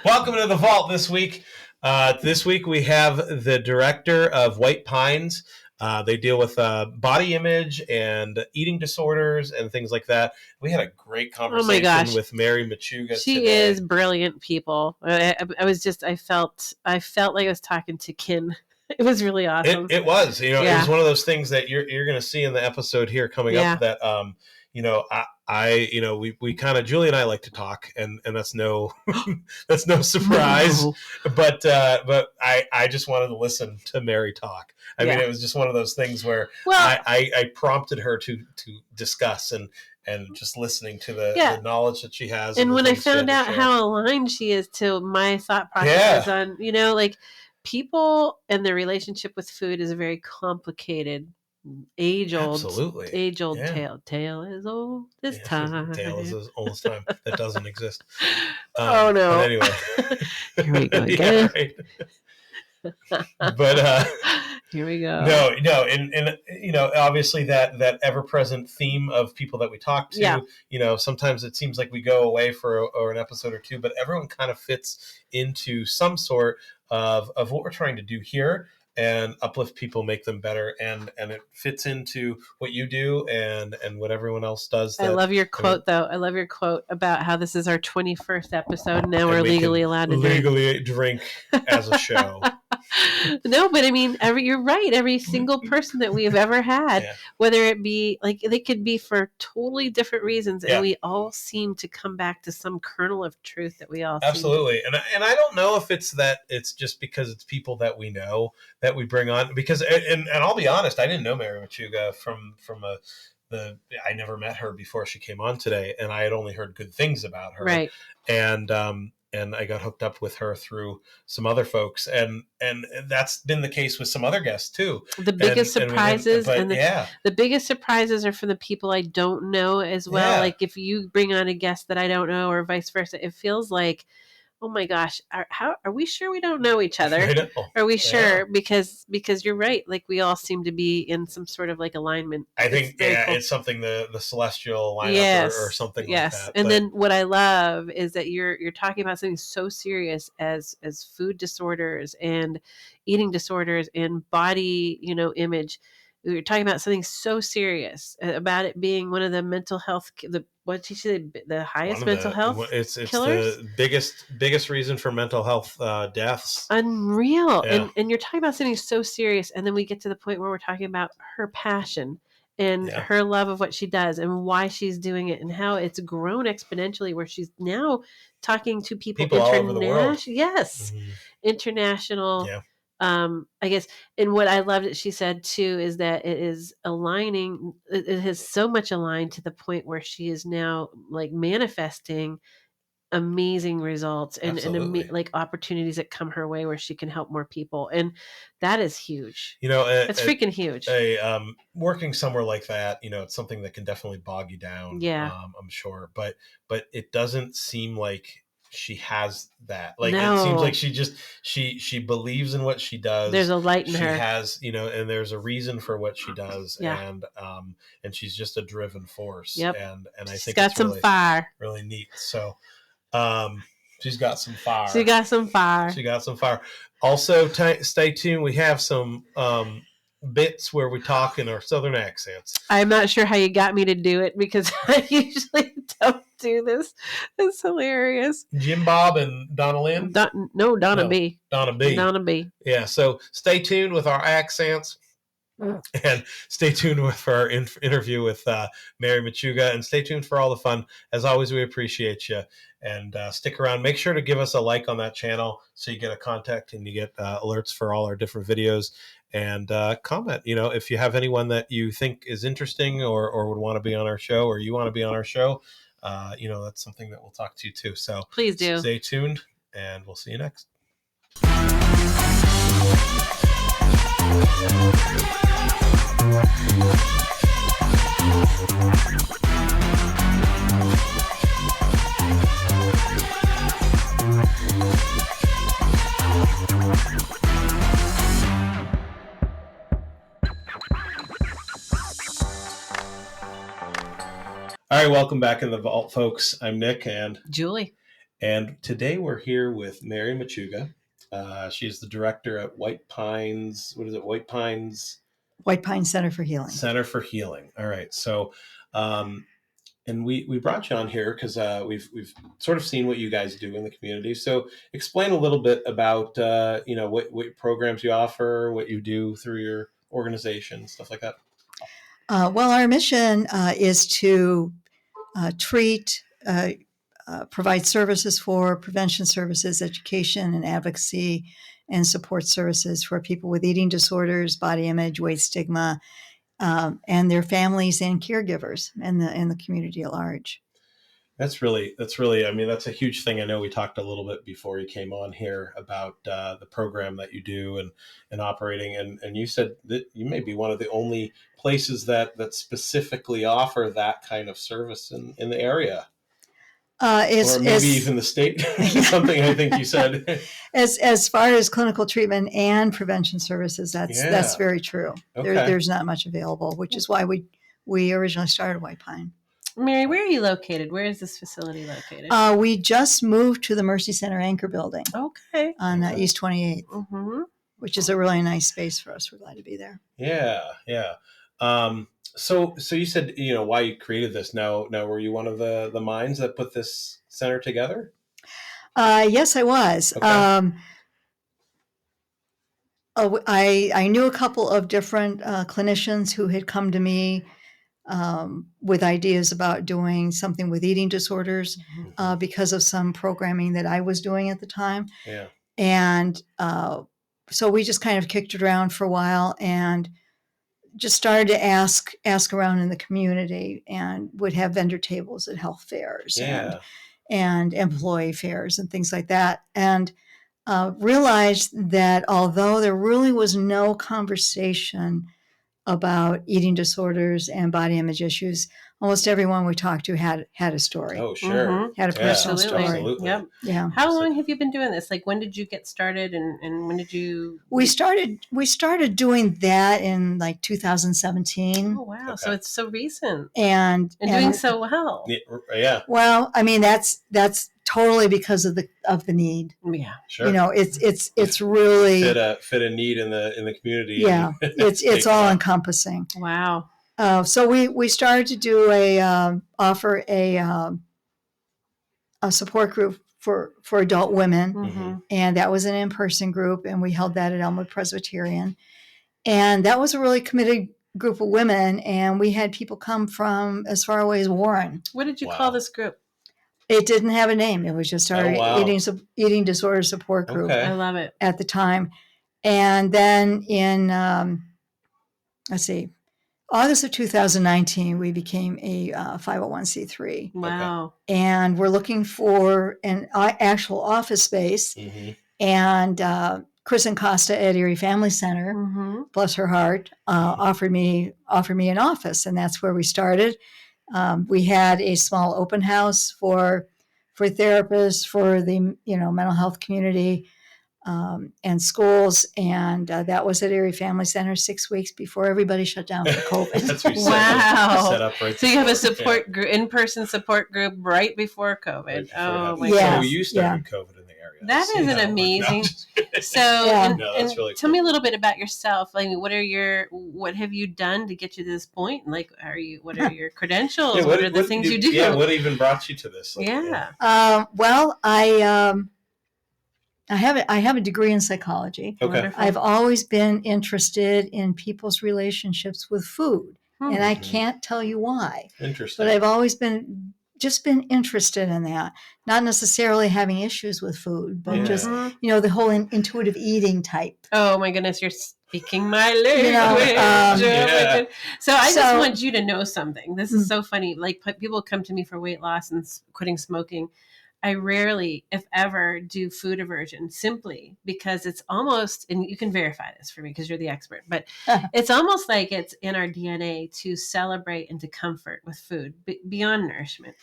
Welcome to the vault this week. This week we have the director of White Pines. They deal with body image and eating disorders and things like that. We had a great conversation with Mary Machuga. She today. is brilliant, people. I felt like I was talking to kin. It was really awesome. It was, It was one of those things that you're going to see in the episode here coming up. That we kind of, Julie and I like to talk, and that's no that's no surprise. No. But I just wanted to listen to Mary talk. I mean, it was just one of those things where I prompted her to discuss and just listening to the knowledge that she has. And when I found out how aligned she is to my thought processes on, like people and their relationship with food is a very complicated, age-old tale. Tale as old as time. Tale is as old as time. That doesn't exist. Oh, no. But anyway. Here we go again. Right. But here we go. No, and obviously that ever-present theme of people that we talk to. Sometimes it seems like we go away for an episode or two, but everyone kind of fits into some sort of what we're trying to do here and uplift people, make them better, and it fits into what you do and what everyone else does. I love your quote, though. I love your quote about how this is our 21st episode, and now we're legally allowed to drink as a show. No, but I mean, you're right. Every single person that we have ever had, whether it be they could be for totally different reasons, and we all seem to come back to some kernel of truth that we all absolutely. And I don't know if it's just because it's people that we know that we bring on, because and I'll be honest, I didn't know Mary Machuga from I never met her before she came on today, and I had only heard good things about her. Right. And I got hooked up with her through some other folks, and that's been the case with some other guests too. The biggest surprises the biggest surprises are from the people I don't know as well. Yeah. Like if you bring on a guest that I don't know, or vice versa, it feels like, oh my gosh, are we sure we don't know each other? I know. Are we sure? Because you're right. Like we all seem to be in some sort of like alignment. I think cool. It's something the celestial lineup or something like that. And then what I love is that you're talking about something so serious as food disorders and eating disorders and body, image. We're talking about something so serious about it being one of the mental health, what did you say, the highest mental health it's killers? The biggest reason for mental health deaths. Unreal. Yeah. And you're talking about something so serious, and then we get to the point where we're talking about her passion and her love of what she does and why she's doing it and how it's grown exponentially, where she's now talking to people all over the world. Yes. Mm-hmm. International. Yeah. I guess, and what I loved that she said too is that it is aligning. It has so much aligned to the point where she is now like manifesting amazing results and like opportunities that come her way where she can help more people, and that is huge. It's freaking huge. Working somewhere like that, it's something that can definitely bog you down. Yeah, I'm sure, but it doesn't seem like she has that. Like it seems like she believes in what she does. There's a light in her. She has, and there's a reason for what she does. Yeah. And she's just a driven force. Yep. And I think she's got some fire. Really neat. So she's got some fire. She got some fire. Also, stay tuned. We have some bits where we talk in our southern accents. I'm not sure how you got me to do it, because I usually don't do this. It's hilarious. Jim Bob and Donna Lynn? Donna B. Donna B. Donna B. Yeah, so stay tuned with our accents. And stay tuned for our interview with Mary Machuga, and stay tuned for all the fun. As always, we appreciate you, and stick around. Make sure to give us a like on that channel so you get a contact and you get alerts for all our different videos, and comment. If you have anyone that you think is interesting or would want to be on our show, or you want to be on our show, that's something that we'll talk to you too. So please do stay tuned, and we'll see you next. All right, welcome back in the vault, folks. I'm Nick and Julie. And today we're here with Mary Machuga. She's the director at White Pines. What is it? White Pines Center for Healing. Center for Healing. All right. So, and we brought you on here because we've sort of seen what you guys do in the community. So, explain a little bit about what programs you offer, what you do through your organization, stuff like that. Well, our mission is to treat, provide services for prevention services, education and advocacy, and support services for people with eating disorders, body image, weight stigma, and their families and caregivers and the community at large. That's really, I mean, that's a huge thing. I know we talked a little bit before you came on here about the program that you do and operating. And you said that you may be one of the only places that specifically offer that kind of service in the area. Or maybe even the state, something I think you said. As far as clinical treatment and prevention services, that's very true. Okay. There's not much available, which is why we originally started White Pine. Mary, where are you located? Where is this facility located? We just moved to the Mercy Center Anchor Building. Okay. On East 28th, which is a really nice space for us. We're glad to be there. Yeah, yeah. So you said, why you created this. Now, were you one of the minds that put this center together? Yes, I was. Okay. I knew a couple of different clinicians who had come to me with ideas about doing something with eating disorders because of some programming that I was doing at the time. Yeah. And so we just kind of kicked it around for a while and just started to ask around in the community, and would have vendor tables at health fairs and employee fairs and things like that. And realized that although there really was no conversation about eating disorders and body image issues, almost everyone we talked to had a story. Oh, sure. Had a personal story. Absolutely. Yep. Yeah. How long have you been doing this? Like, when did you get started, and when did you? We started doing that in like 2017. Oh, wow. Okay. So it's so recent. And doing so well. Yeah. Well, I mean, that's totally because of the need. Yeah. Sure. It's really fit a need in the community. Yeah. It's all encompassing. Wow. So we started to do offer a support group for adult women, and that was an in-person group, and we held that at Elmwood Presbyterian, and that was a really committed group of women, and we had people come from as far away as Warren. What did you call this group? It didn't have a name. It was just our eating disorder support group. Okay. I love it. At the time, and then in August of 2019, we became a 501c3. Wow. And we're looking for an actual office space. And Chris and Costa at Erie Family Center, bless her heart, offered me an office. And that's where we started. We had a small open house for therapists, for the mental health community, and schools, and that was at Erie Family Center 6 weeks before everybody shut down for COVID. That's wow! Set up right. So you have a support group, in-person support group, right before COVID. Right before oh my yes. God! So you started COVID in the area. That is an amazing. So, that's really tell me a little bit about yourself. Like, what have you done to get you to this point? Like, what are your credentials? What are the things you do? Yeah, what even brought you to this? Like, well, I have a degree in psychology. Okay. Wonderful. I've always been interested in people's relationships with food, and I can't tell you why. Interesting. But I've always been interested in that. Not necessarily having issues with food, but just the whole intuitive eating type. Oh my goodness, you're speaking my language. So I just want you to know something. This is so funny. Like, people come to me for weight loss and quitting smoking. I rarely, if ever, do food aversion, simply because it's almost, and you can verify this for me because you're the expert, but it's almost like it's in our DNA to celebrate and to comfort with food beyond nourishment.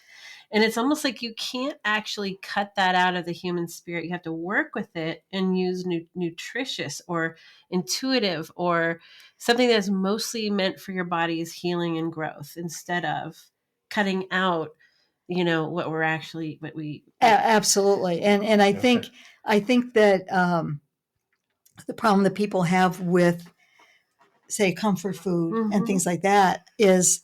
And it's almost like you can't actually cut that out of the human spirit. You have to work with it and use nutritious or intuitive or something that's mostly meant for your body's healing and growth, instead of cutting out what we're actually, what we. Absolutely. And I think that the problem that people have with, say, comfort food and things like that is,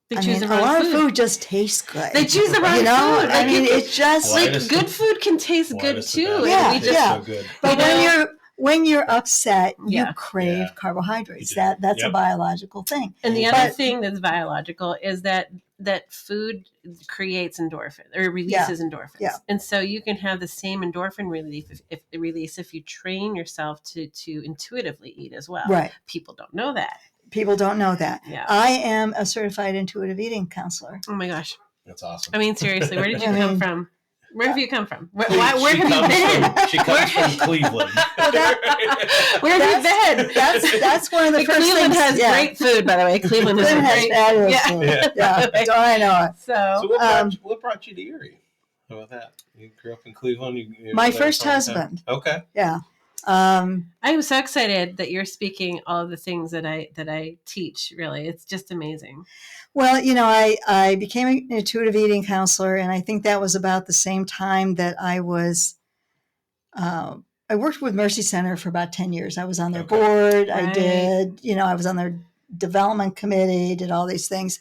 They choose the wrong a lot food. of food just tastes good. They choose the wrong food. I mean, it's just good food can taste good too. Yeah, so good. But when you're upset, you crave carbohydrates. That's a biological thing. And the other thing that's biological is that food creates endorphin or releases endorphins. Yeah. And so you can have the same endorphin relief if you train yourself to intuitively eat as well. Right. People don't know that. Yeah. I am a certified intuitive eating counselor. Oh my gosh. That's awesome. I mean, seriously, where did you come from? Where have you come from? Where have you been? She comes from Cleveland. Where have you been? That's one of the first Cleveland things. has great food, by the way. Cleveland has fabulous food. Yeah. So I know it. So what brought you to Erie? How about that? You grew up in Cleveland. My first husband. Okay. Yeah. I am so excited that you're speaking all of the things that I teach. Really, it's just amazing. Well, I became an intuitive eating counselor, and I think that was about the same time that I was. I worked with Mercy Center for about 10 years. I was on their board. Right. I did, I was on their development committee. Did all these things,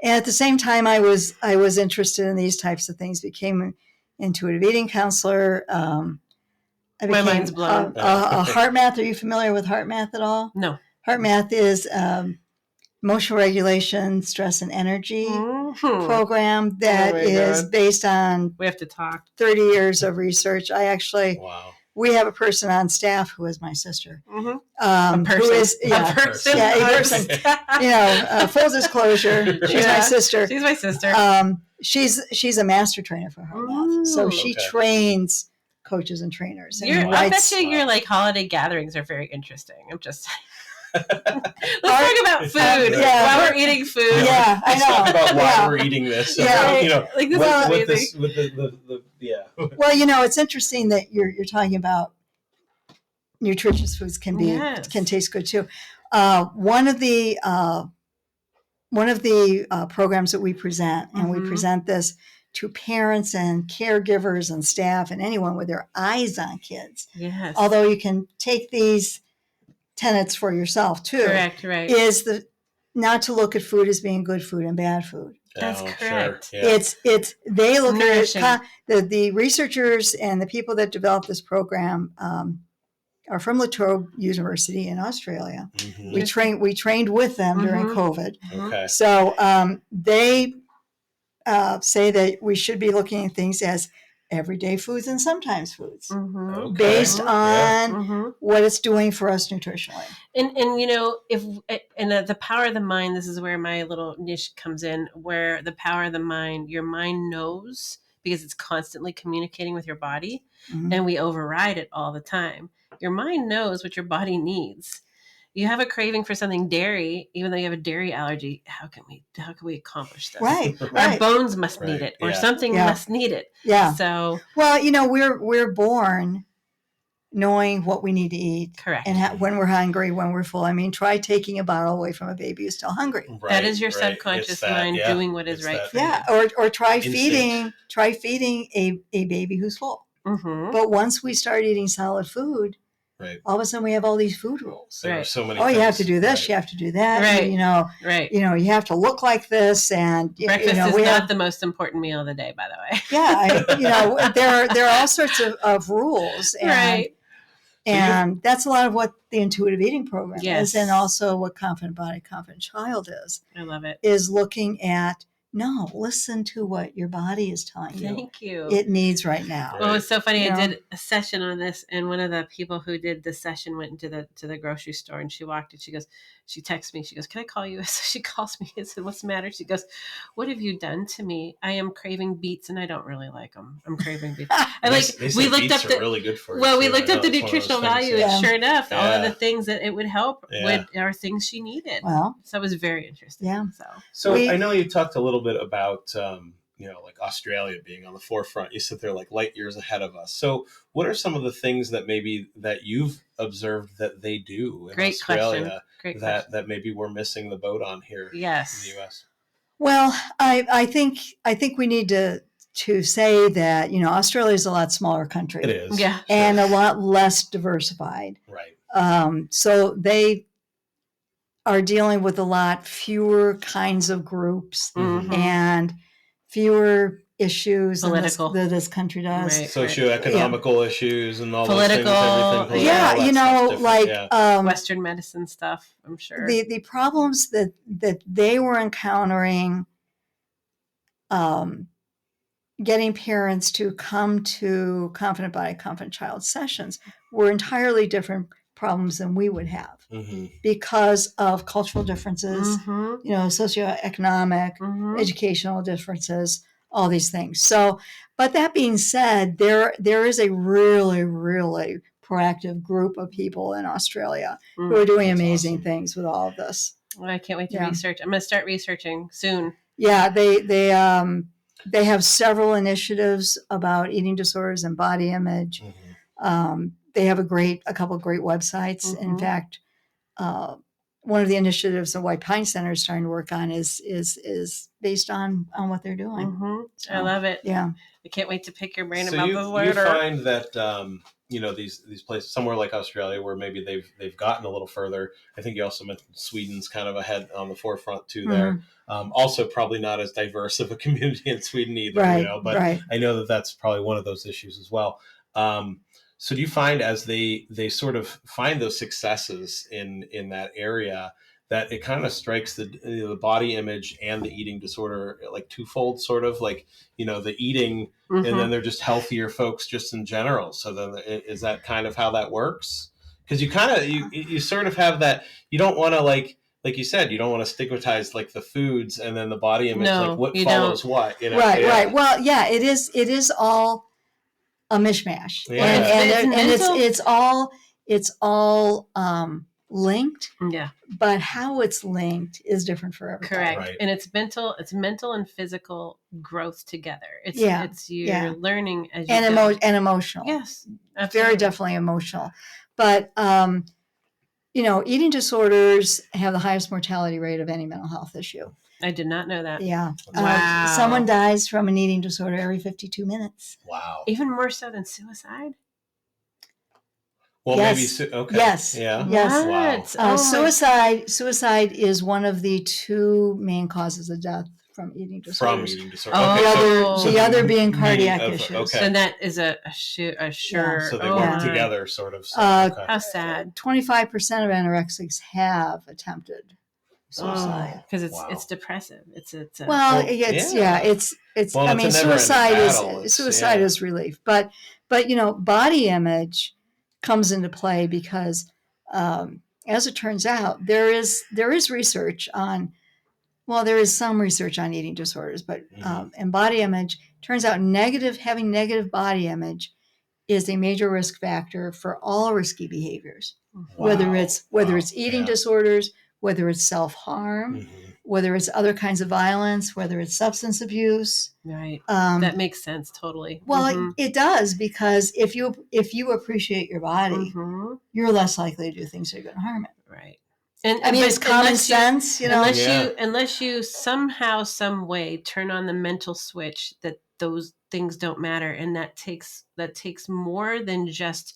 and at the same time, I was interested in these types of things. Became an intuitive eating counselor. I became my mind's blown. A heart math. Are you familiar with heart math at all? No. Heart math is emotional regulation, stress and energy program that is based on. We have to talk. 30 years of research. We have a person on staff who is my sister. A person. Who is a person. Yeah, a person. Full disclosure, she's my sister. She's my sister. She's a master trainer for heart math, so she trains coaches and trainers. And I bet your holiday gatherings are very interesting. I'm just let's talk about food while we're eating food. Yeah, I know. Let's talk about why we're eating this. Yeah, this with Well, it's interesting that you're talking about nutritious foods can taste good too. One of the programs that we present, and we present this to parents and caregivers and staff and anyone with their eyes on kids. Yes. Although you can take these tenets for yourself too. Correct, right. Is not to look at food as being good food and bad food. That's correct. Sure. Yeah. It's they look at it, the researchers and the people that developed this program are from La Trobe University in Australia. We trained with them during COVID. Okay. So they say that we should be looking at things as everyday foods and sometimes foods based on what it's doing for us nutritionally. And if the power of the mind, this is where my little niche comes in, where the power of the mind, your mind knows because it's constantly communicating with your body, and we override it all the time. Your mind knows what your body needs. You have a craving for something dairy, even though you have a dairy allergy. How can we accomplish this? Right. Our bones must need it, or something must need it. Yeah. So, well, we're born knowing what we need to eat. Correct. And when we're hungry, when we're full. I mean, try taking a bottle away from a baby who's still hungry. Right, that is your subconscious mind doing what is right for you. Yeah. Or try feeding a baby who's full. But once we start eating solid food, all of a sudden we have all these food rules. There are so many you have to do this, you have to do that. Right. You have to look like this, and breakfast is not the most important meal of the day, by the way. Yeah, there are all sorts of rules, and that's a lot of what the intuitive eating program is, and also what Confident Body, Confident Child is. I love it. Is looking at. No, listen to what your body is telling you. Thank you. It needs right now. Well, it's so funny. I did a session on this, and one of the people who did the session went into the grocery store, and she walked in. She texted me. She goes, "Can I call you?" So she calls me and said, "What's the matter?" She goes, "What have you done to me? I am craving beets, and I don't really like them. I'm craving beets." We looked up really good for you. Well, we looked up the nutritional value, and sure enough, all of the things that it would help are things she needed. Well, so it was very interesting. Yeah. So I know you talked a little bit about like Australia being on the forefront. You sit there like light years ahead of us. So what are some of the things that maybe that you've observed that they do in Australia that maybe we're missing the boat on here in the U.S.? Well, I think we need to say that, Australia is a lot smaller country. It is. Yeah. And a lot less diversified. Right. So they are dealing with a lot fewer kinds of groups and fewer issues than this country does. Right, socioeconomical issues and all political, those things. Western medicine stuff, I'm sure. The problems that they were encountering, getting parents to come to Confident Body, Confident Child sessions were entirely different problems than we would have because of cultural differences, socioeconomic, educational differences, all these things. So, but that being said, there is a really, really proactive group of people in Australia who are doing amazing things with all of this. Well, I can't wait to research. I'm going to start researching soon. Yeah, they have several initiatives about eating disorders and body image. They have a couple of great websites. In fact, one of the initiatives the White Pine Center is starting to work on is based on what they're doing. So, I love it. Yeah, I can't wait to pick your brain so about you, the word. You find that these places somewhere like Australia where maybe they've gotten a little further. I think you also mentioned Sweden's kind of ahead on the forefront too there. Also probably not as diverse of a community in Sweden either, but I know that that's probably one of those issues as well. So do you find as they sort of find those successes in that area that it kind of strikes the body image and the eating disorder like twofold, sort of like, the eating and then they're just healthier folks just in general. So then is that kind of how that works? Because you sort of have that, you don't want to like you said, you don't want to stigmatize like the foods and then the body image, like what follows what, Right. Well, yeah, it is all a mishmash, and it's all linked. Yeah, but how it's linked is different for everybody. Correct, right. And it's mental and physical growth together. It's you're learning as you go. And emotional. Yes, absolutely. Very definitely emotional, but eating disorders have the highest mortality rate of any mental health issue. I did not know that. Yeah. Wow. Someone dies from an eating disorder every 52 minutes. Wow. Even more so than suicide? Well, yes. Maybe. Okay. Yes. Yeah. Yes. Wow. Suicide is one of the two main causes of death from eating disorders. The other being cardiac issues. Okay. And that is a sure. So they work together, sort of. So, how sad. 25% of anorexics have attempted suicide because it's depressive. It's suicide is relief, but body image comes into play because as it turns out there is research on there is some research on eating disorders, but and body image turns out having negative body image is a major risk factor for all risky behaviors. Wow. whether it's eating disorders, whether it's self-harm, whether it's other kinds of violence, whether it's substance abuse. Right. That makes sense totally. Well, it does, because if you appreciate your body, you're less likely to do things that are going to harm it. Right. And I mean, it's common sense, Unless you somehow, some way turn on the mental switch that those things don't matter, and that takes more than just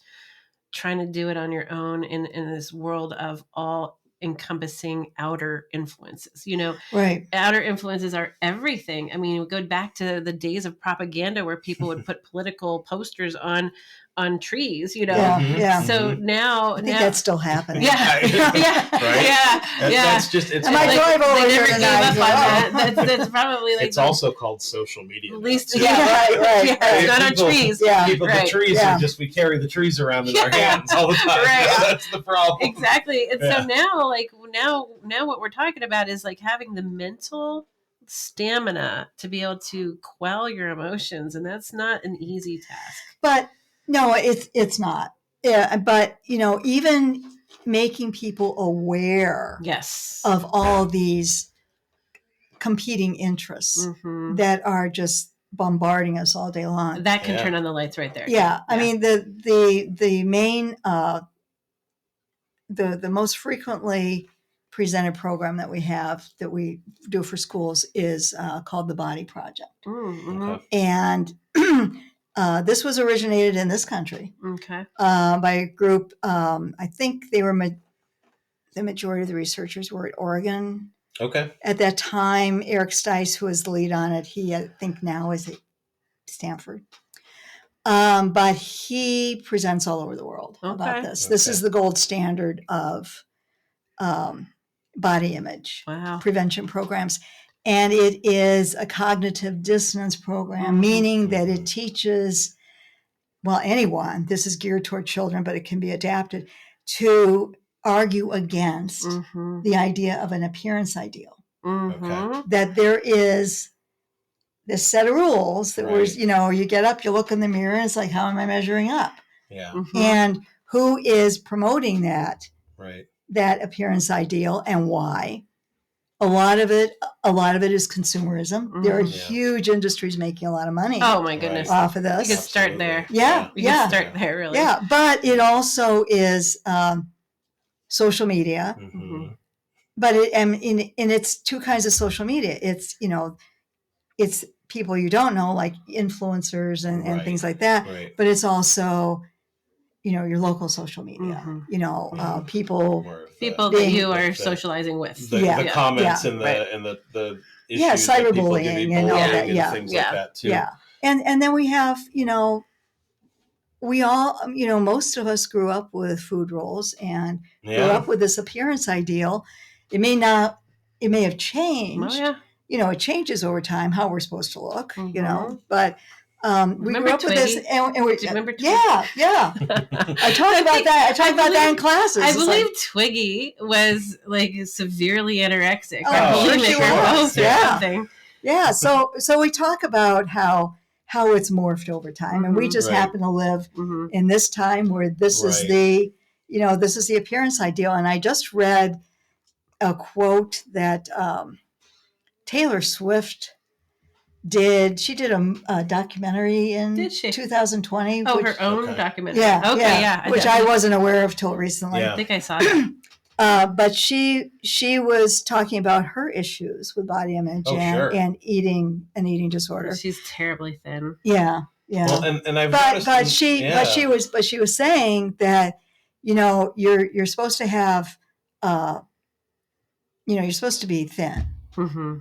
trying to do it on your own in this world of all encompassing outer influences. Right. Outer influences are everything. I mean, we go back to the days of propaganda where people would put political posters on trees, Yeah. So now, I think that's still happening. Yeah. That's just, it's they never gave up on that. That's probably like it's also called social media. At least, right. Yeah, it's not on trees. Yeah. People, the trees are just, we carry the trees around in our hands all the time. Right. That's the problem. Exactly. And so now what we're talking about is like having the mental stamina to be able to quell your emotions, and that's not an easy task. But no, it's not. Yeah, but even making people aware of all these competing interests that are just bombarding us all day long. That can turn on the lights right there. Yeah. I mean, the main the most frequently presented program that we do for schools is called the Body Project. Mm-hmm. And this was originated in this country Okay. by a group. I think they were the majority of the researchers were at Oregon. Okay. At that time, Eric Stice, who was the lead on it, he I think now is at Stanford. But he presents all over the world about this. This is the gold standard of body image prevention programs. And it is a cognitive dissonance program, meaning that it teaches, well, anyone, this is geared toward children, but it can be adapted to argue against the idea of an appearance ideal. That there is this set of rules that was, you get up, you look in the mirror, and it's like, how am I measuring up? Yeah. And who is promoting that? Right. That appearance ideal, and why? A lot of it is consumerism. There are huge industries making a lot of money. Oh my goodness! Off of this, you could start there. Yeah, you could start there, really. Yeah, but it also is social media. But it's two kinds of social media. It's it's people you don't know, like influencers and things like that. Right. But it's also your local social media, people that you are socializing with. The comments and the issues cyberbullying and all that. And things like that too. Yeah. And then we have, we all, most of us grew up with food rolls and grew up with this appearance ideal. It may have changed. Oh, yeah. It changes over time how we're supposed to look, but we grew up Twiggy? with this, and we, Do you remember Twiggy? Yeah. I talk about that. I talk about that in classes. I believe Twiggy was like severely anorexic. Oh, she was. Yeah. So we talk about how it's morphed over time, and we just happen to live in this time where this is this is the appearance ideal. And I just read a quote that Taylor Swift did a documentary in 2020. Oh, her own documentary. Yeah. Which I wasn't aware of till recently. I think I saw that. But she was talking about her issues with body image and eating disorder. She's terribly thin. Yeah. Well, and I've but she was saying that you're supposed to have you're supposed to be thin.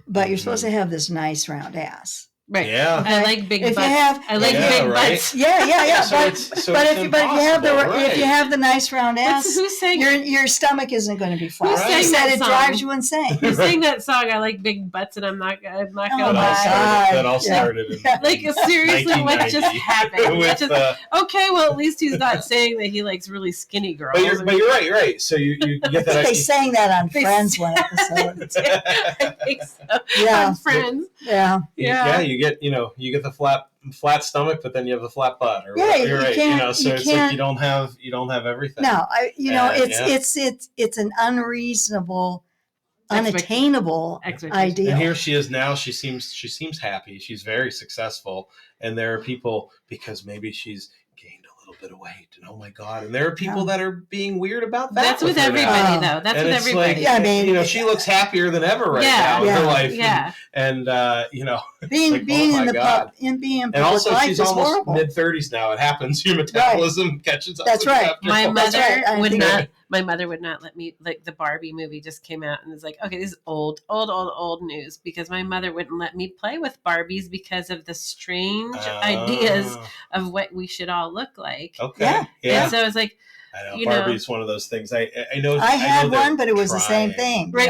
But you're supposed to have this nice round ass. Right. Yeah. I like big butts. I like big butts. Yeah. But if you have the nice round ass, who's saying your stomach isn't going to be flat. Who's saying it drives you insane. Who's saying that song? I like big butts, and I'm not gonna lie. That all started in like seriously, what just happened? Okay, well at least he's not saying that he likes really skinny girls. But you're right. You're right. So you get that. They sang that on Friends one episode. I think so. Yeah. On Friends. Yeah. You get the flat stomach, but then you have the flat butt. Or you're right. It's like you don't have everything. No, it's an unreasonable, unattainable ideal. And here she is now. She seems happy. She's very successful. And there are people, because maybe she's gained a little bit of weight, and oh my God, and there are people that are being weird about that. That's with everybody, though. That's with everybody. Like, she looks happier than ever now in her life. Yeah. And being in public also life she's is almost horrible. mid-30s now. It happens. Your metabolism catches up. That's right. My mother would not let me, like the Barbie movie just came out and it's like, okay, this is old news, because my mother wouldn't let me play with Barbies because of the strange ideas of what we should all look like. Okay. Yeah. And so it's like, I know Barbie's one of those things. I know. I had one, but it was the same thing. Right.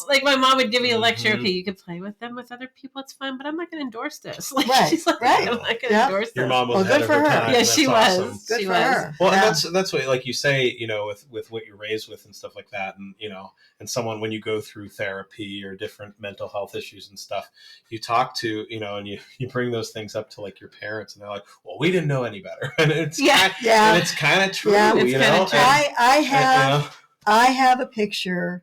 Like my mom would give me a lecture. Okay, you can play with them with other people. It's fine, but I'm not going to endorse this. She's like, I'm not going to endorse this. Your mom was ahead of her time. Yeah, she awesome. was. Good for her. Well, and that's what, like you say, with what you're raised with and stuff like that, and and someone, when you go through therapy or different mental health issues and stuff, you talk to and you bring those things up to like your parents, and they're like, well, we didn't know any better, and it's and it's kind of true. I have a picture,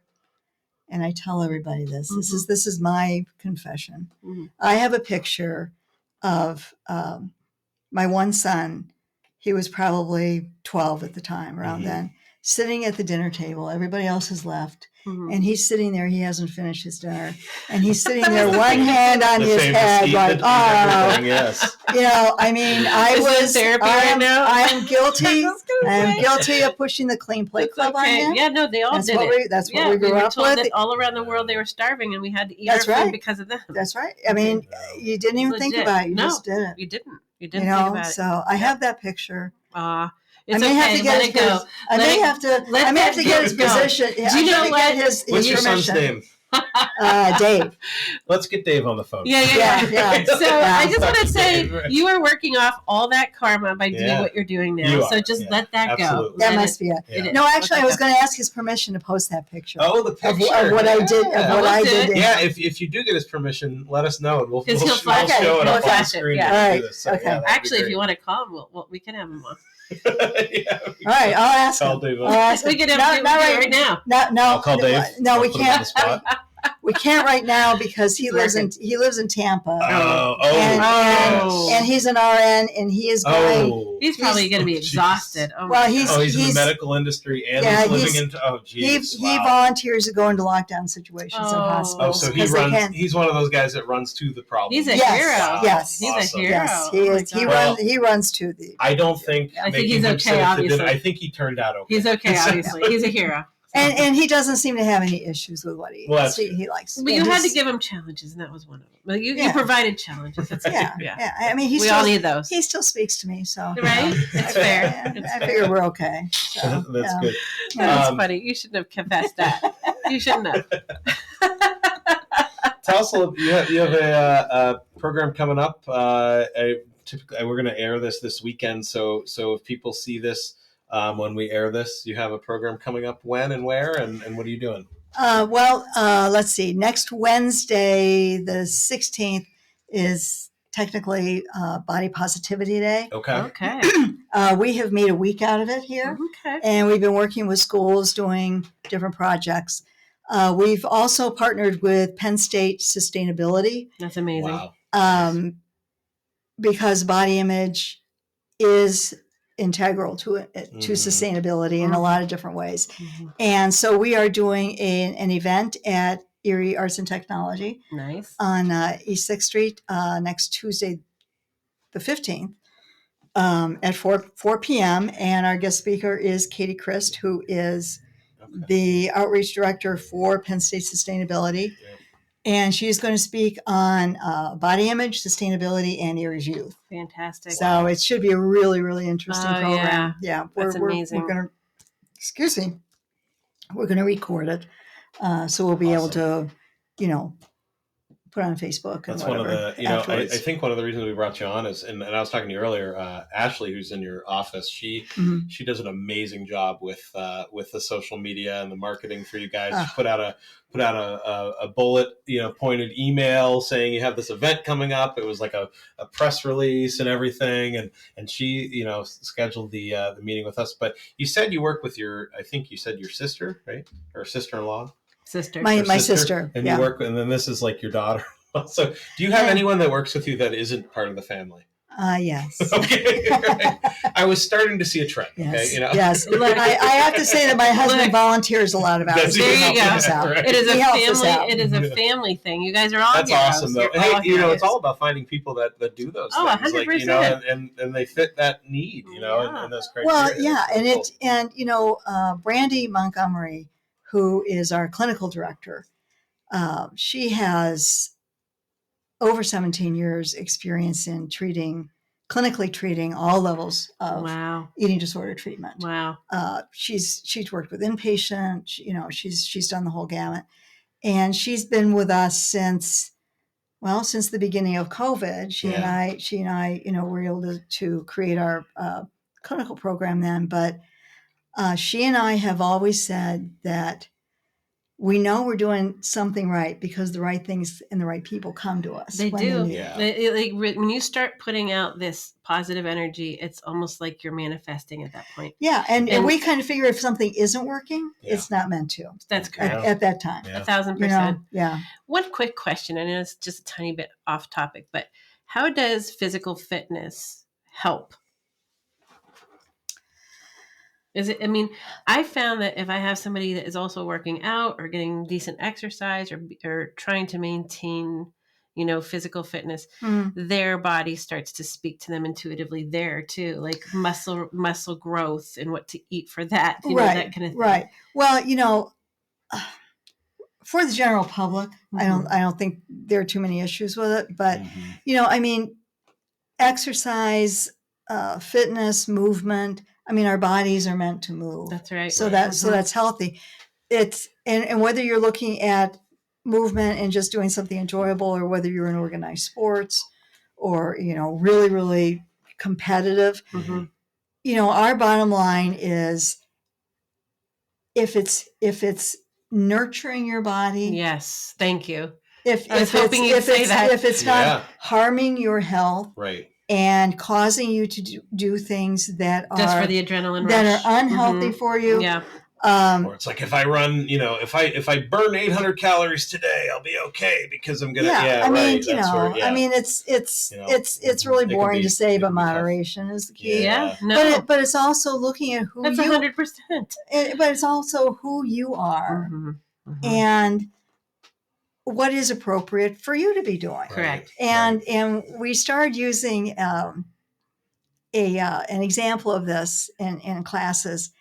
and I tell everybody this. This is my confession. I have a picture of my one son. He was probably 12 at the time, around then, sitting at the dinner table. Everybody else has left. Mhm. And he's sitting there. He hasn't finished his dinner. And he's sitting there, one hand on his head, like, oh, yes. you know, I mean, I'm guilty. I'm guilty of pushing the Clean Plate Club on him. Yeah, no, they all That's did what it. That's what we grew were up told with. That all around the world they were starving, and we had to eat That's our food right. because of them. That's right. I mean, you didn't even think about it. You just did it. You didn't. You You didn't know, think about it. so I have that picture. It's I may have to get his go. I may have to get his position. Do you know what? What's your son's name? Dave. Let's get Dave on the phone. Yeah. So I just want to say you are working off all that karma by doing what you're doing now. So just let that go. That must be it. Yeah. No, actually, I was going to ask his permission to post that picture. Oh, the picture of what I did. Of what I did. Yeah, if you do get his permission, let us know, and we'll show it up on the screen. All right. Okay. Actually, if you want to call him, we can have him on. All right, I'll ask him. We can have him right now. No, I'll call Dave. No, we can't. We can't right now because he lives in Tampa. And he's an RN, and he is going. He's probably going to be exhausted. He's in the medical industry and he's living into. He volunteers to go into lockdown situations in hospitals. So he runs. He's one of those guys that runs to the problem. He's a hero. Yes, he's a hero. Yes, he is. He runs to the. I don't think. I think he's okay. Obviously, I think he turned out okay. He's okay. Obviously, he's a hero. And he doesn't seem to have any issues with what he likes. But you had to give him challenges, and that was one of them. But you provided challenges. That's yeah. I mean, we all need those. He still speaks to me, so right. It's fair. I figure we're okay. So, that's good. That's funny. You shouldn't have confessed that. You shouldn't have. Tell us a little. You have a program coming up. Typically, we're going to air this weekend. So if people see this. When we air this, you have a program coming up when and where, and what are you doing? Let's see. Next Wednesday, the 16th, is technically Body Positivity Day. Okay. We have made a week out of it here. Okay. And we've been working with schools doing different projects. We've also partnered with Penn State Sustainability. That's amazing. Wow. Because body image is integral to sustainability in a lot of different ways. Mm-hmm. And so we are doing an event at Erie Arts and Technology. Nice. On East 6th Street next Tuesday, the 15th, at 4 p.m. And our guest speaker is Katie Christ, who is the outreach director for Penn State Sustainability. Yeah. And she's going to speak on body image, sustainability, and Erie's youth. Fantastic. So it should be a really, really interesting program. Yeah, that's amazing. We're going to, we're going to record it. So we'll be able to, put it on Facebook. That's one of the, I think one of the reasons we brought you on is, and I was talking to you earlier, Ashley, who's in your office, she does an amazing job with the social media and the marketing for you guys. She put out a bullet, pointed email saying you have this event coming up. It was like a press release and everything. And she, scheduled the meeting with us, but you said you work with your sister, right? Or sister-in-law? Sister. My sister. And you work, and then this is like your daughter. So do you have anyone that works with you that isn't part of the family? Yes. Okay. Right. I was starting to see a trend. Yes. Okay. Yes. I have to say that my husband volunteers a lot about it. There you go. Right. It is a family. It is a family thing. You guys are all. That's heroes. Awesome though. Hey, it's all about finding people that do those things. 100%. Like, and they fit that need. And those criteria. Well, yeah, Brandy Montgomery, who is our clinical director, she has over 17 years experience in clinically treating all levels of eating disorder treatment. Wow. She's worked with inpatient, she's done the whole gamut. And she's been with us since the beginning of COVID. She and I, were able to create our clinical program then, but she and I have always said that we know we're doing something right because the right things and the right people come to us. They do. When you start putting out this positive energy, it's almost like you're manifesting at that point. Yeah, and we kind of figure if something isn't working, it's not meant to. That's correct. At that time. 1,000%. Yeah. One quick question, I know it's just a tiny bit off topic, but how does physical fitness help? Is it? I mean, I found that if I have somebody that is also working out or getting decent exercise or trying to maintain, physical fitness, their body starts to speak to them intuitively there too, like muscle growth and what to eat for that, that kind of thing. Right. Well, for the general public, I don't think there are too many issues with it, but I mean, exercise, fitness, movement. I mean, our bodies are meant to move. That's right. So that's healthy. It's and whether you're looking at movement and just doing something enjoyable, or whether you're in organized sports, or really, really competitive. Our bottom line is if it's nurturing your body. Yes, thank you. If it's not harming your health, right, and causing you to do things that are just for the adrenaline that rush. are unhealthy for you. Yeah. Or it's like if I run, if I burn 800 calories today, I'll be okay because I'm gonna. I mean, it's really boring to say, but moderation is the key. Yeah, no. But it's also looking at who that's 100%. But it's also who you are and what is appropriate for you to be doing. Correct. And we started using an example of this in classes.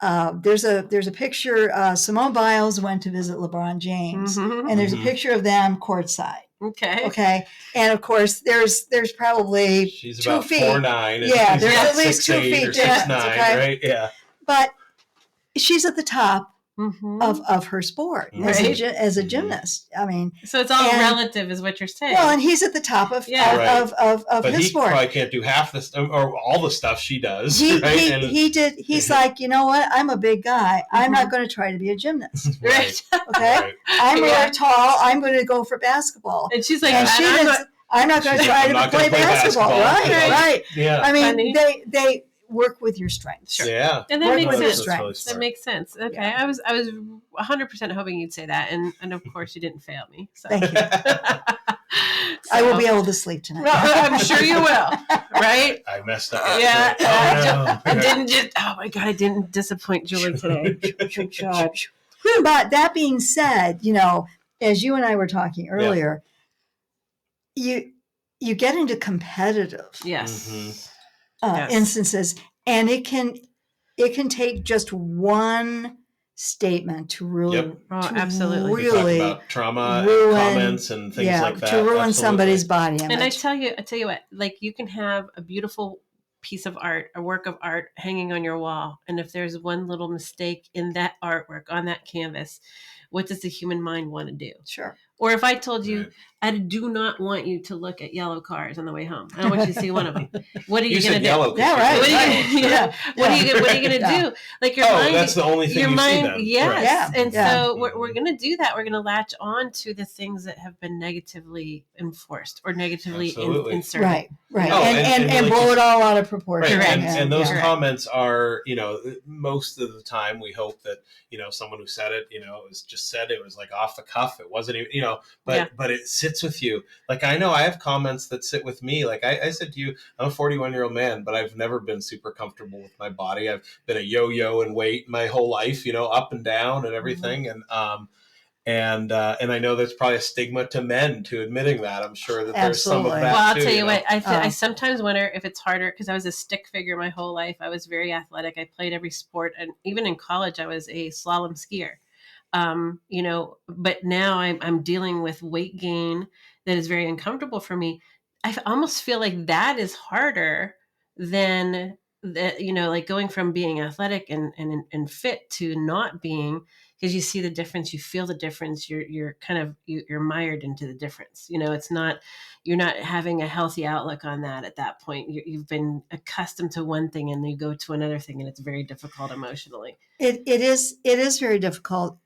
There's a picture. Simone Biles went to visit LeBron James, and there's a picture of them courtside. Okay. And of course, there's probably she's 2 about feet. 4'9". Yeah, there's at least 6'8" 2 feet or difference. 6'9", okay? right? Yeah. But she's at the top of her sport as a gymnast. I mean, so it's all relative, is what you're saying. Well, and he's at the top of but his sport. He probably can't do half the or all the stuff she does. He's like, you know what? I'm a big guy. I'm not going to try to be a gymnast. Right. Okay. Right. I'm really tall. I'm going to go for basketball. And she's like, I'm not going to try to play basketball. Right. Yeah. I mean, they work with your strengths. Sure. Yeah. And that makes sense. Really that makes sense. Okay. Yeah. I was 100% hoping you'd say that. And of course you didn't fail me. So. Thank you. I will be able to sleep tonight. Well, I'm sure you will. Right? I messed up. Yeah. I didn't disappoint Julie today. But that being said, as you and I were talking earlier, you get into competitive. Yes. Instances, and it can take just one statement to really, absolutely, really talk about trauma comments and things like that to ruin somebody's body image. And I tell you what, like you can have a beautiful piece of art, a work of art hanging on your wall, and if there's one little mistake in that artwork on that canvas, what does the human mind want to do? Sure. Or if I told you, I do not want you to look at yellow cars on the way home. I don't want you to see one of them. What are you going to do? Yeah, right. What are you going to do? Like your mind. That's the only thing you see then. Yes. Right. And so we're going to do that. We're going to latch on to the things that have been negatively enforced or negatively inserted. Right. And blow it all out of proportion. Right. And those comments are, most of the time we hope that, someone who said it, it was like off the cuff. It wasn't even, but it sits with you. Like, I know I have comments that sit with me. Like I said to you, I'm a 41-year-old man, but I've never been super comfortable with my body. I've been a yo-yo in weight my whole life, up and down and everything. And I know there's probably a stigma to men to admitting that. I'm sure that there's some of that. Well, I'll tell you what, I sometimes wonder if it's harder because I was a stick figure my whole life. I was very athletic. I played every sport. And even in college, I was a slalom skier. But now I'm dealing with weight gain that is very uncomfortable for me. I almost feel like that is harder than that, like going from being athletic and fit to not being, because you see the difference, you feel the difference, you're mired into the difference. It's not, you're not having a healthy outlook on that at that point. You've been accustomed to one thing and you go to another thing, and it's very difficult emotionally. It is very difficult.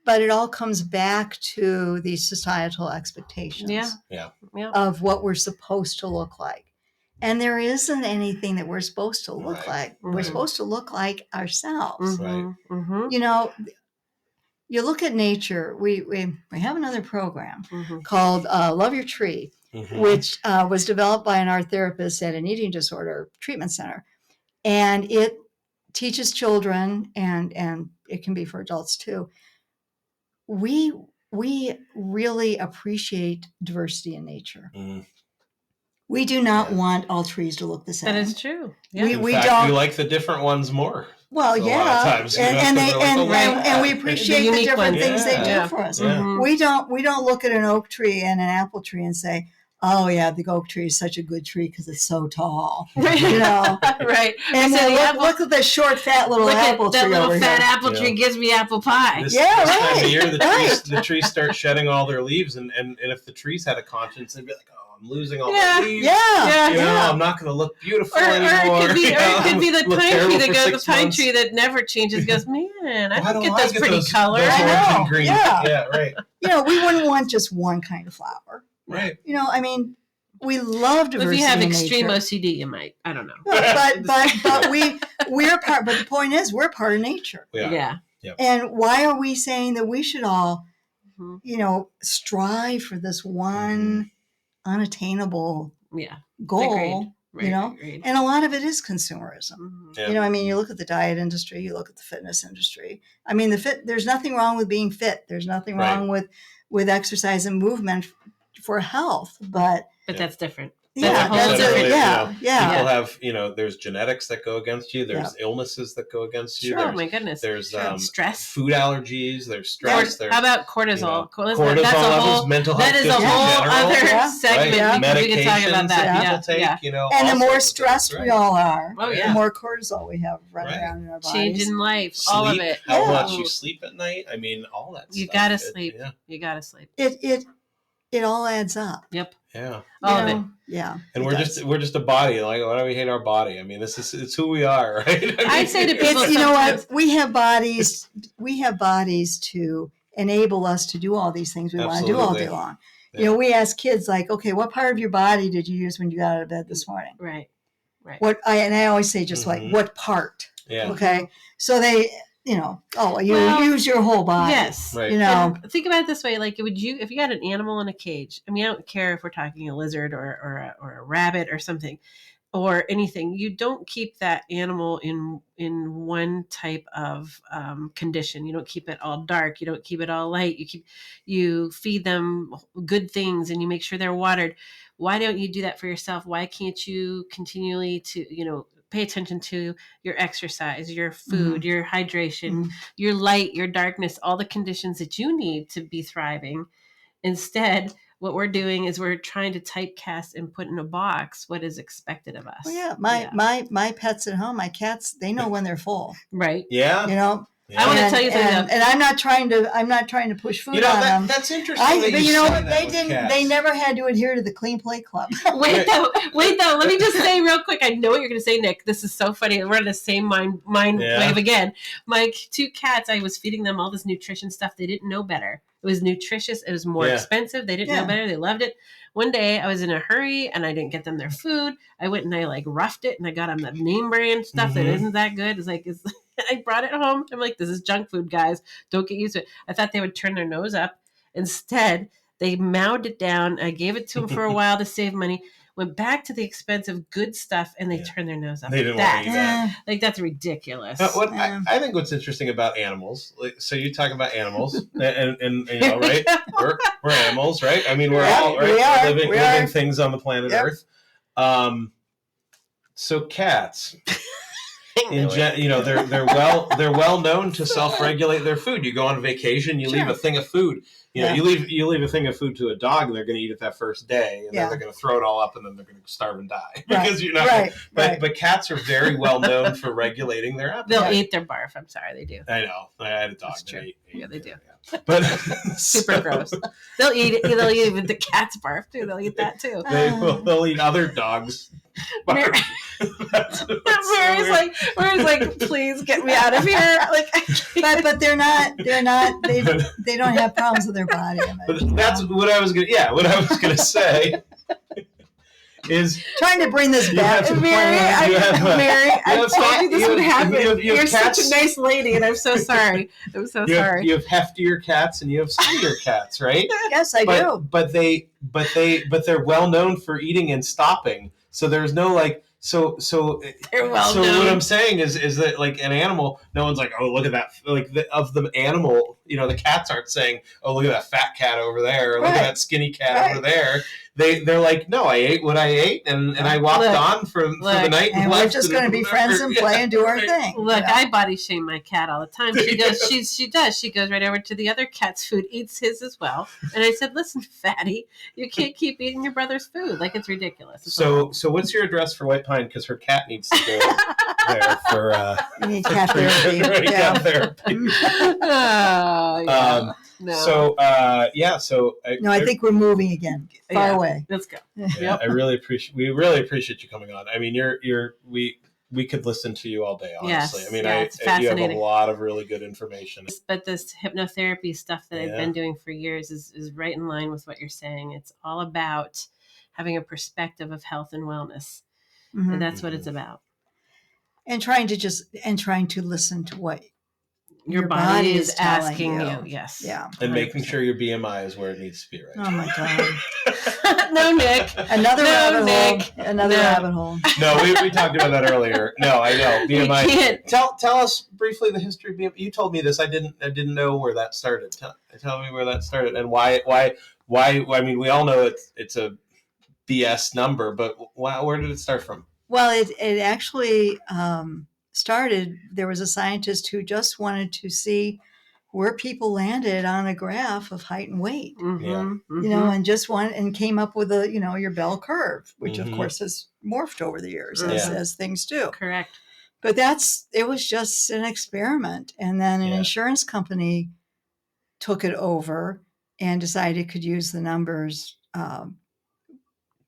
But it all comes back to the societal expectations of what we're supposed to look like. And there isn't anything that we're supposed to look like. Mm-hmm. We're supposed to look like ourselves. Mm-hmm. Mm-hmm. You look at nature. We have another program called Love Your Tree, which was developed by an art therapist at an eating disorder treatment center. And it teaches children, and it can be for adults too. We really appreciate diversity in nature. Mm. We do not want all trees to look the same. That is true. Yeah. In fact, we like the different ones more. Well, a lot of times, and we appreciate the different things they do for us. Yeah. Mm-hmm. We don't look at an oak tree and an apple tree and say, "Oh yeah, the oak tree is such a good tree because it's so tall." You know, right? And then look at the short, fat little apple tree. That little over fat here. apple tree gives me apple pie. This time of year, the trees start shedding all their leaves, and if the trees had a conscience, they'd be like, "Oh, I'm losing all my leaves. I'm not going to look beautiful anymore." Or it could be the pine tree the pine tree that never changes. Goes, man, I don't get those pretty colors. Those orange and green. Yeah, right. We wouldn't want just one kind of flower. Right. I mean, we love diversity. If you have in extreme nature. OCD, you might. I don't know. But we're part. But the point is, we're part of nature. Yeah. Yep. And why are we saying that we should all, strive for this one unattainable goal? Right, and a lot of it is consumerism. Mm-hmm. Yeah. I mean, you look at the diet industry, you look at the fitness industry. I mean, there's nothing wrong with being fit. There's nothing wrong with exercise and movement for health, but that's different. People have, there's genetics that go against you. There's illnesses that go against you. Oh my goodness. There's stress, food allergies. There's stress. How about cortisol? Cortisol levels, mental health. That is a whole other segment. Medications we can talk about that. Take, and the more stressed we all are, the more cortisol we have running around in our bodies. Change in life, sleep, all of it. How much you sleep at night. I mean, all that you stuff. Gotta sleep. You gotta sleep. It all adds up. Yep. Yeah. All of it. Yeah. And we're just a body. Like, why do we hate our body? I mean, it's who we are, right? I say to people, you know what? We have bodies to enable us to do all these things we want to do all day long. Yeah. We ask kids like, okay, what part of your body did you use when you got out of bed this morning? Right. I always say just like, what part? Yeah. Okay. So they, use your whole body. Yes. Right. And think about it this way: like, if you got an animal in a cage? I mean, I don't care if we're talking a lizard or a rabbit or something, or anything. You don't keep that animal in one type of condition. You don't keep it all dark. You don't keep it all light. You feed them good things and you make sure they're watered. Why don't you do that for yourself? Why can't you continually pay attention to your exercise, your food, your hydration, your light, your darkness, all the conditions that you need to be thriving. Instead, what we're doing is we're trying to typecast and put in a box what is expected of us. Well, yeah, my pets at home, my cats, they know when they're full. Right. Yeah. I want to tell you something. And I'm not trying to push food on them. That's interesting. But they never had to adhere to the Clean Plate Club. Wait though. Let me just say real quick. I know what you're going to say, Nick. This is so funny. We're on the same mind wave again. My two cats, I was feeding them all this nutrition stuff. They didn't know better. It was nutritious. It was more expensive. They didn't know better. They loved it. One day I was in a hurry and I didn't get them their food. I went and I roughed it and I got them the name brand stuff that isn't that good. It's I brought it home. I'm like, this is junk food, guys. Don't get used to it. I thought they would turn their nose up. Instead, they mowed it down. I gave it to them for a while to save money. Went back to the expensive good stuff and they turned their nose up. They didn't want to eat that. That's ridiculous. I think what's interesting about animals, so you talk about animals and right? We're animals, right? I mean, we're all living things on the planet Earth. So cats, they're well known to self-regulate their food. You go on vacation, you leave a thing of food. You leave a thing of food to a dog, and they're going to eat it that first day, and then they're going to throw it all up, and then they're going to starve and die because you're not. But cats are very well known for regulating their appetite. They'll eat their barf. I'm sorry, they do. I know. I had a dog. They do. Yeah. But super gross. They'll eat even the cat's barf too. They'll eat that too. They'll eat other dogs. Mary's like, please get me out of here. But they're not. They don't have problems with their body. But that's what I was gonna say. Is trying to bring this back. Mary, I told you this would happen. You're such a nice lady, and I'm so sorry. Sorry. You have heftier cats and you have skinnier cats, right? Yes, I do. But they're well known for eating and stopping. So there's no So They're well so known. what I'm saying is that like an animal, no one's like, oh, look at that, like of the animal, the cats aren't saying, oh, look at that fat cat over there, or look at that skinny cat over there. They're like, no, I ate what I ate, and I walked on for the night, and we're just going to be friends and play and do our thing. Look, I body shame my cat all the time. She goes, she goes right over to the other cat's food, eats his as well. And I said, listen, fatty, you can't keep eating your brother's food. Like, it's ridiculous. So what's your address for White Pine? Because her cat needs to go there for cat therapy. Cat therapy. Yeah. No. So I think we're moving again. Far away. Let's go. Yeah, we really appreciate you coming on. I mean, we could listen to you all day, honestly. Yes, I mean, it's fascinating. You have a lot of really good information. But this hypnotherapy stuff that I've been doing for years is right in line with what you're saying. It's all about having a perspective of health and wellness. Mm-hmm. And that's what it's about. And trying to listen to what your body is asking you. Yes. Yeah. And 100%. Making sure your BMI is where it needs to be, right? Oh my God. No, Nick. Another rabbit hole. No, we talked about that earlier. No, I know. BMI. Tell us briefly the history of BMI. You told me this. I didn't know where that started. Tell me where that started and why. I mean, we all know it's a BS number, but where did it start from? Well, it actually started. There was a scientist who just wanted to see where people landed on a graph of height and weight. Mm-hmm, yeah. Mm-hmm. And came up with your bell curve, which of course has morphed over the years as things do. Correct. But it was just an experiment, and then an insurance company took it over and decided it could use the numbers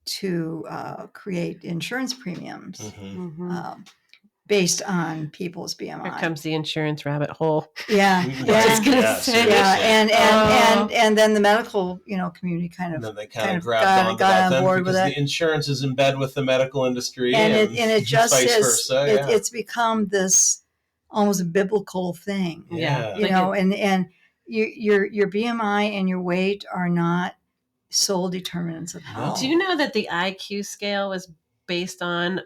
to create insurance premiums. Mm-hmm. Based on people's BMI. Here comes the insurance rabbit hole. Yeah. And then the medical, community kind of grabbed got on board with it. The insurance is in bed with the medical industry, and it just vice versa. It's become this almost biblical thing. Yeah. And your BMI and your weight are not sole determinants of health. Do you know that the IQ scale was based on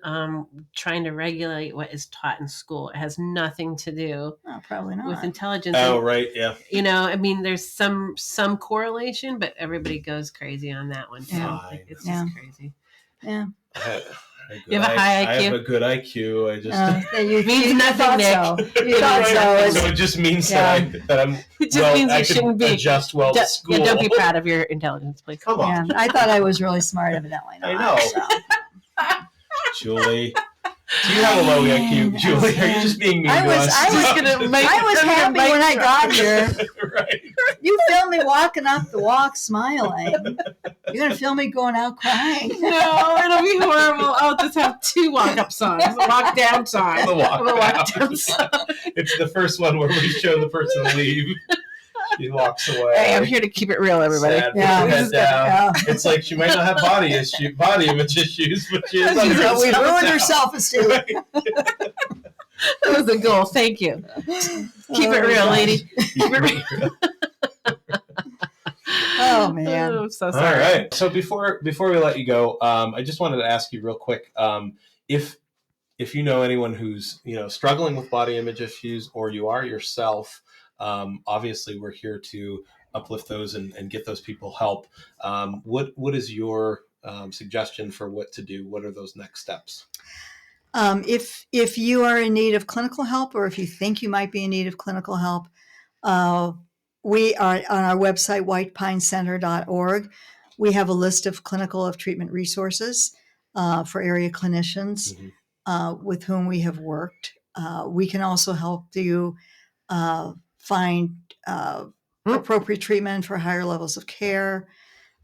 trying to regulate what is taught in school? It has nothing to do probably not. with intelligence. Oh, right, yeah. I mean, there's some correlation, but everybody goes crazy on that one. It's just crazy. Yeah. You have a high IQ? I have a good IQ. I just... it means nothing, Nick. You thought so. So it just means that I'm... It just means you shouldn't be... adjust well to school. Yeah, don't be proud of your intelligence, please. Come on. Yeah, I thought I was really smart, evidently. I know. So. Julie, do you have a low IQ? Julie, are you just being mean to us? I was happy when I got here. Right. You filmed me walking up the walk smiling. You're going to film me going out crying. No, it'll be horrible. I'll just have 2 walk-up songs. The walk-down song. The walk-down song. It's the first one where we show the person leave. She walks away. Hey, I'm here to keep it real, everybody. Sad, head down. It's like she might not have body image issues, but she has we ruined her self-esteem. Right. That was the goal. Thank you. Keep it real, lady. Keep it real. Oh man. I'm so sorry. All right. So before we let you go, I just wanted to ask you real quick, if you know anyone who's struggling with body image issues, or you are yourself. Obviously, we're here to uplift those and get those people help. What is your suggestion for what to do? What are those next steps? If you are in need of clinical help, or if you think you might be in need of clinical help, we are on our website, whitepinecenter.org. We have a list of treatment resources for area clinicians with whom we have worked. We can also help you find appropriate treatment for higher levels of care.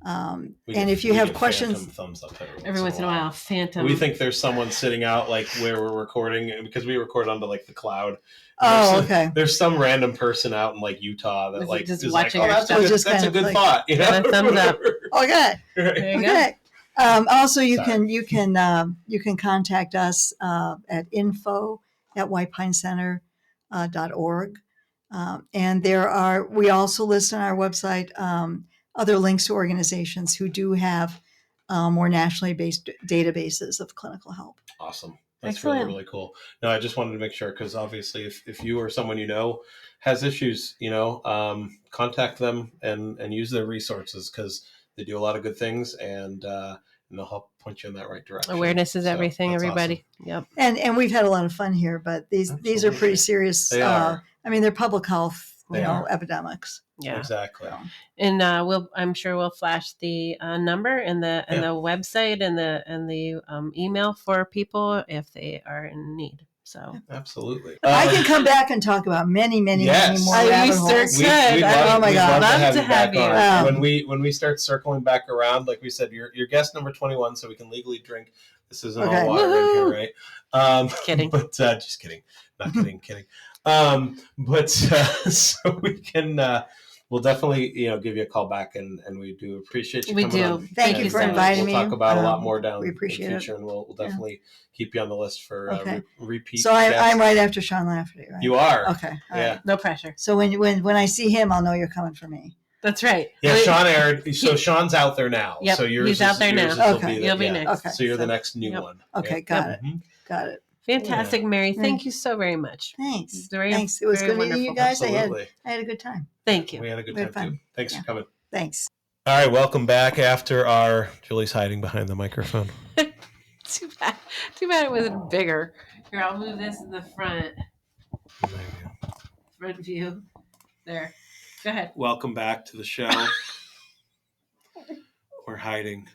And if you have questions, thumbs up every once in a while, phantom. We think there's someone sitting out like where we're recording, because we record onto like the cloud. Okay. There's some random person out in like Utah that like just is watching. That's a good thought. Thumbs up. Okay. There you go. Also, you can contact us at info@whitepinecenter.org. And we also list on our website other links to organizations who do have more nationally based databases of clinical help. Awesome. That's Excellent. really cool. No, I just wanted to make sure, because obviously if you or someone you know has issues, contact them and use their resources, because they do a lot of good things, and they'll help point you in that right direction. Awareness is everything, everybody. Awesome. Yep. And we've had a lot of fun here, but these are pretty serious. They are. I mean, they're public health, They are. epidemics. Yeah, exactly. So. And I'm sure we'll flash the number and the website and the email for people if they are in need. So absolutely, I can come back and talk about many more rabbit holes. Oh my God, love to have you. When we start circling back around, like we said, you're guest number 21, so we can legally drink. This isn't all water in here, right? Kidding, but just kidding, not kidding, kidding. So we can. We'll definitely, give you a call back, and we do appreciate you coming on. Thank you for inviting me. We'll talk about a lot more down we appreciate in the future, and we'll definitely keep you on the list for repeat. So I'm right after Sean Lafferty, right? You are. Okay. Yeah. Right. No pressure. So when I see him, I'll know you're coming for me. That's right. Yeah, Sean aired. So Sean's out there now. Yep, So he's out there now. Okay. You'll be next. Okay. So you're the next new one. Okay, got it. Got it. Fantastic, Mary. Thank you so very much. Thanks. Thanks. It was good meeting you guys. Absolutely. I had a good time. Thank you. We had a good time too. Thanks for coming. Thanks. All right, welcome back after our Julie's hiding behind the microphone. Too bad it wasn't bigger. Here, I'll move this in the front. Front view. There. Go ahead. Welcome back to the show. We're hiding.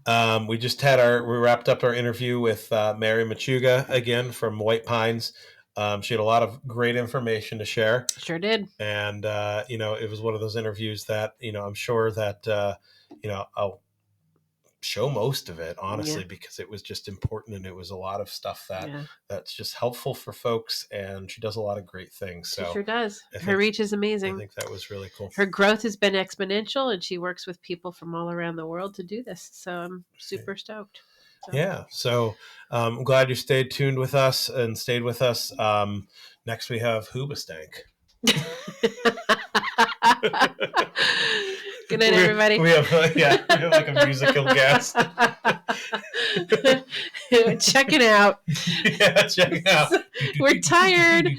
We wrapped up our interview with Mary Machuga again from White Pines. She had a lot of great information to share. Sure did. And, it was one of those interviews that, I'm sure that, I'll show most of it, honestly, because it was just important, and it was a lot of stuff that's just helpful for folks, and she does a lot of great things. So she sure does. Her reach is amazing. I think that was really cool. Her growth has been exponential, and she works with people from all around the world to do this. So I'm super stoked. So I'm glad you stayed tuned with us and stayed with us. Next we have Hoobastank. Good night, everybody. We have like a musical guest. Checking out. Yeah, checking out. We're tired.